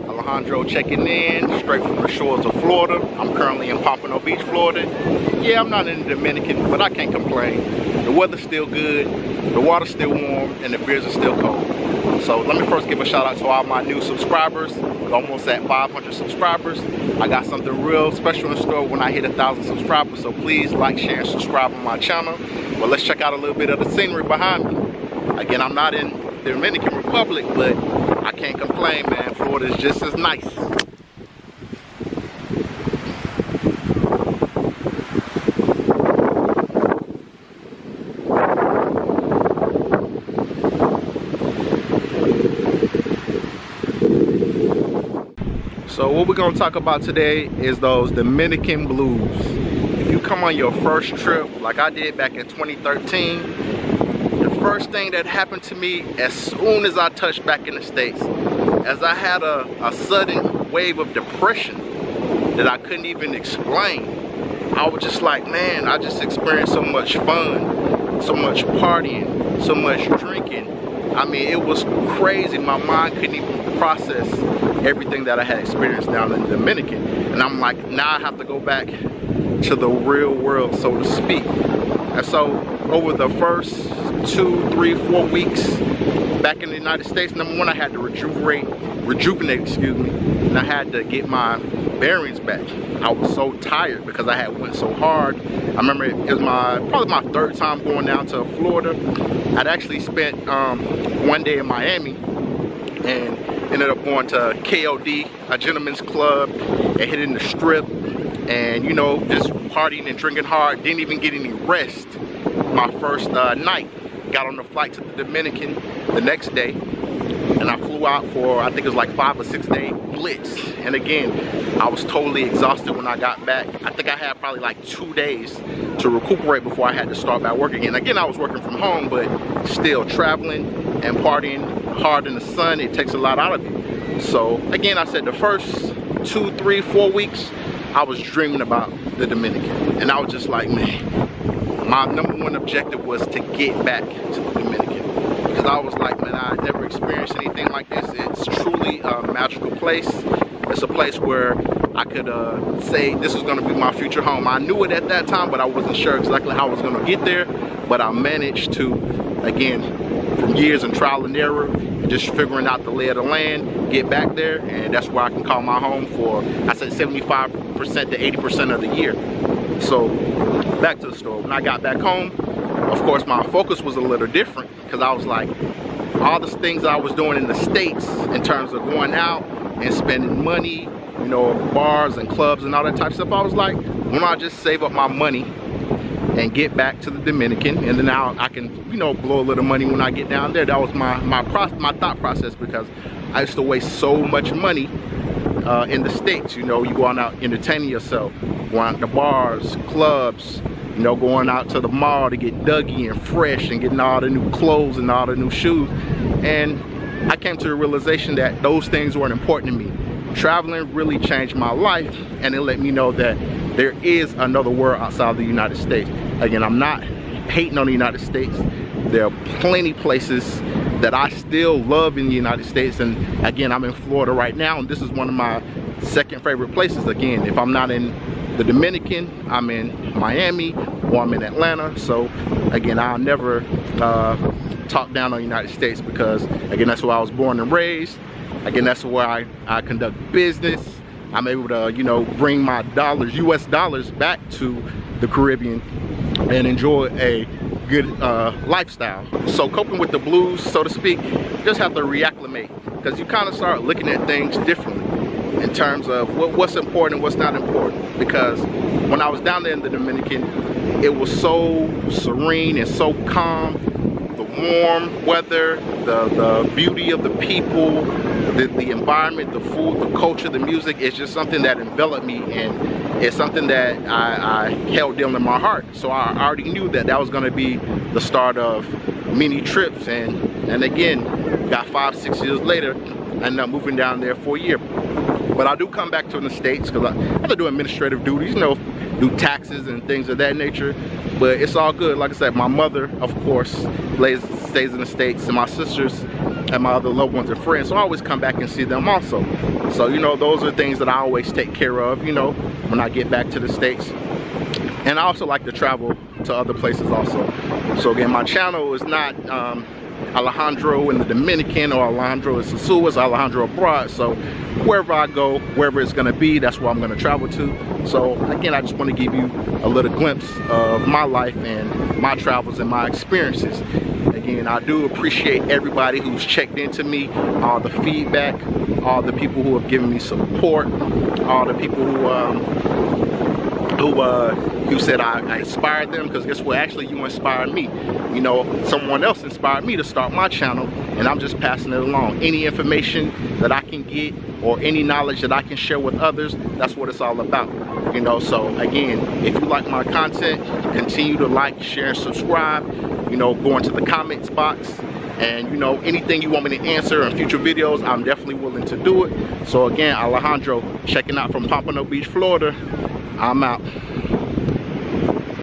Alejandro checking in, straight from the shores of Florida. I'm currently in Pompano Beach, Florida. Yeah, I'm not in the Dominican, but I can't complain. The weather's still good, the water's still warm, and the beers are still cold. So let me first give a shout out to all my new subscribers. We're almost at 500 subscribers. I got something real special in store when I hit 1,000 subscribers. So please like, share, and subscribe on my channel. Well, let's check out a little bit of the scenery behind me. Again, I'm not in the Dominican Republic, but I can't complain, man. Florida is just as nice. So what we're gonna talk about today is those Dominican blues. If you come on your first trip, like I did back in 2013, the first thing that happened to me as soon as I touched back in the States, as I had a sudden wave of depression that I couldn't even explain. I was just like, man, I just experienced so much fun, so much partying, so much drinking. I mean, it was crazy. My mind couldn't even process everything that I had experienced down in the Dominican. And I'm like, now I have to go back to the real world, so to speak. And so over the first 2, 3, 4 weeks back in the United States, number one, I had to rejuvenate, excuse me, and I had to get my bearings back. I was so tired because I had went so hard. I remember it was probably my third time going down to Florida. I'd actually spent one day in Miami and ended up going to KOD, a gentleman's club, and hitting the strip, and you know, just partying and drinking hard. Didn't even get any rest my first night. Got on the flight to the Dominican the next day, and I flew out for, I think it was like 5 or 6 day blitz. And again, I was totally exhausted when I got back. I think I had probably like 2 days to recuperate before I had to start back working again. Again, I was working from home, but still traveling and partying hard in the sun, it takes a lot out of you. So again, I said the first 2, 3, 4 weeks, I was dreaming about the Dominican. And I was just like, man, my number one objective was to get back to the Dominican. Because I was like, man, I never experienced anything like this. It's truly a magical place. It's a place where I could say this is gonna be my future home. I knew it at that time, but I wasn't sure exactly how I was gonna get there. But I managed to, again, from years of trial and error, and just figuring out the lay of the land, get back there, and that's where I can call my home for, I said 75% to 80% of the year. So back to the story. When I got back home, of course my focus was a little different, because I was like, all the things I was doing in the States in terms of going out and spending money, you know, bars and clubs and all that type of stuff, I was like, why don't I just save up my money and get back to the Dominican, and then now I can, you know, blow a little money when I get down there. That was my thought process, because I used to waste so much money in the States. You know, you going out entertaining yourself, going out to bars, clubs, you know, going out to the mall to get Dougie and fresh and getting all the new clothes and all the new shoes. And I came to the realization that those things weren't important to me. Traveling really changed my life, and it let me know that there is another world outside of the United States. Again, I'm not hating on the United States. There are plenty places that I still love in the United States, and again, I'm in Florida right now, and this is one of my second favorite places. Again, if I'm not in the Dominican, I'm in Miami or I'm in Atlanta. So again, I'll never talk down on the United States, because again, that's where I was born and raised. Again, that's where I conduct business. I'm able to, you know, bring my dollars, US dollars, back to the Caribbean and enjoy a good lifestyle. So coping with the blues, so to speak, you just have to reacclimate, because you kind of start looking at things differently in terms of what's important and what's not important. Because when I was down there in the Dominican, it was so serene and so calm. The warm weather, the beauty of the people, the environment, the food, the culture, the music, is just something that enveloped me, and it's something that I held dear in my heart. So I already knew that that was going to be the start of many trips, and again, got 5, 6 years later, I ended up moving down there for a year. But I do come back to the States because I have to do administrative duties, you know, do taxes and things of that nature. But it's all good. Like I said, my mother, of course, stays in the States, and my sisters and my other loved ones and friends, so I always come back and see them also. So, you know, those are things that I always take care of, you know, when I get back to the States. And I also like to travel to other places also. So again, my channel is not Alejandro in the Dominican or Alejandro in Sosua, it's Alejandro abroad. So wherever I go, wherever it's gonna be, that's where I'm gonna travel to. So again, I just want to give you a little glimpse of my life and my travels and my experiences. Again, I do appreciate everybody who's checked into me, all the feedback, all the people who have given me support, all the people who said I inspired them, because guess what, actually you inspired me. You know, someone else inspired me to start my channel, and I'm just passing it along. Any information that I can get or any knowledge that I can share with others, that's what it's all about. You know, so again, if you like my content, continue to like, share, and subscribe. You know, go into the comments box, and you know, anything you want me to answer in future videos, I'm definitely willing to do it. So again, Alejandro checking out from Pompano Beach, Florida. I'm out.